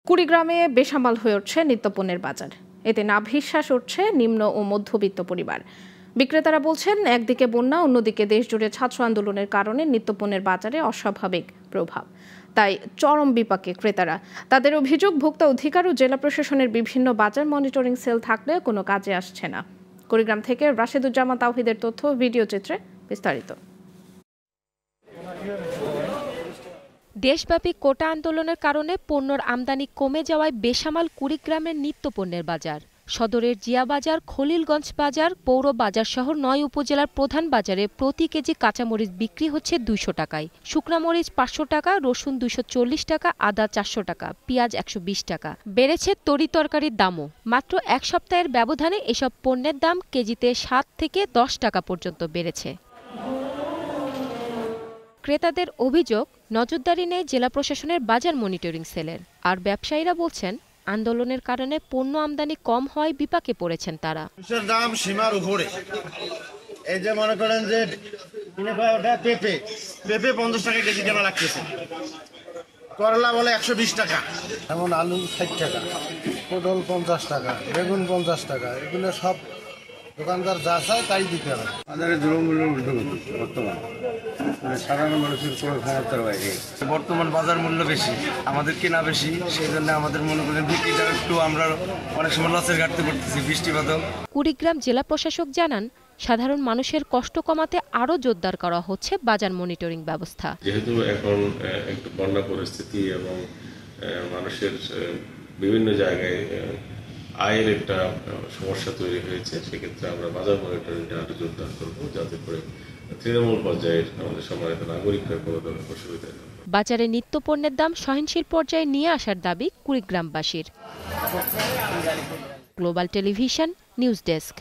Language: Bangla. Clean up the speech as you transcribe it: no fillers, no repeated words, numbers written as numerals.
কুড়িগ্রামে বেসামাল হয়ে উঠছে নিত্যপণ্যের বাজার। এতে নাভিশ্বাস উঠছে নিম্ন ও মধ্যবিত্ত পরিবার। বিক্রেতারা বলছেন, একদিকে বন্যা, অন্যদিকে দেশজুড়ে ছাত্র আন্দোলনের কারণে নিত্যপণ্যের বাজারে অস্বাভাবিক প্রভাব। তাই চরম বিপাকে ক্রেতারা। তাদের অভিযোগ, ভোক্তা অধিকার ও জেলা প্রশাসনের বিভিন্ন বাজার মনিটরিং সেল থাকলে কোনো কাজে আসছে না। কুড়িগ্রাম থেকে রাশেদুজ্জামান তাওহিদের তথ্য, ভিডিও চিত্রে বিস্তারিত। দেশব্যাপী কোটা আন্দোলনের কারণে পণ্যর আমদানি কমে যাওয়ায় বেসামাল কুড়িগ্রামের নিত্যপণ্যের বাজার। সদরের জিয়া বাজার, খলিলগঞ্জ বাজার, পৌর বাজার সহ ৯ উপজেলার প্রধান বাজারে প্রতি কেজি কাঁচামরিচ বিক্রি হচ্ছে ২০০ টাকায়, শুকনা মরিচ ৫০০ টাকা, রসুন ২৪০ টাকা, আদা ৪০০ টাকা, পেঁয়াজ ১২০ টাকা। বেড়েছে তরিতরকারির দামও। মাত্র এক সপ্তাহের ব্যবধানে এসব পণ্যের দাম কেজিতে ৭ থেকে ১০ টাকা পর্যন্ত বেড়েছে। ক্রেতাদের অভিযোগ, নজরদারি নেই জেলা প্রশাসনের বাজার মনিটরিং সেলের। আর ব্যবসায়ীরা বলছেন, আন্দোলনের কারণে পণ্য আমদানি কম হয় বিপাকে পড়েছেন তারা। দাম সীমার উপরে। এই যে মনে করেন যে পেঁপে ৫০ টাকা কেজি কেনা লাগতেছে, করলা বলে ১২০ টাকা, এমন আলু ৬০ টাকা, পটল ৫০ টাকা, বেগুন ৫০ টাকা। এগুলো সব দোকানদার যা চায় তাই দিতে হবে। বাজারে দ্রব্যমূল্য ঊর্ধ্বগতি বর্তমান, সাধারণ মানুষের ক্রয় ক্ষমতার বাইরে। বর্তমান বাজার মূল্য বেশি, আমাদের কেনা বেশি, সেই জন্য আমাদের মনে করেন বিক্রিটা একটু আমরা অনেক সময় লসের ঘাটতে পড়তেছি বৃষ্টিপাতও। কুড়িগ্রাম জেলা প্রশাসক জানান, সাধারণ মানুষের কষ্ট কমাতে আরও জোরদার করা হচ্ছে বাজার মনিটরিং ব্যবস্থা। যেহেতু এখন একটু বন্যা পরিস্থিতি এবং মানুষের বিভিন্ন জায়গায় আয়ের একটা সমস্যা তৈরি হয়েছে, সেক্ষেত্রে আমরা বাজার মনিটরিংটা আরো জোরদার করবো, যাতে করে তৃণমূল পর্যায়ের আমাদের সম্মানিত নাগরিকরা কোনো ধরনের অসুবিধা নেই। বাজারে নিত্যপণ্যের দাম সহনশীল পর্যায়ে নিয়ে আসার দাবি কুড়িগ্রামবাসীর। Global television news desk.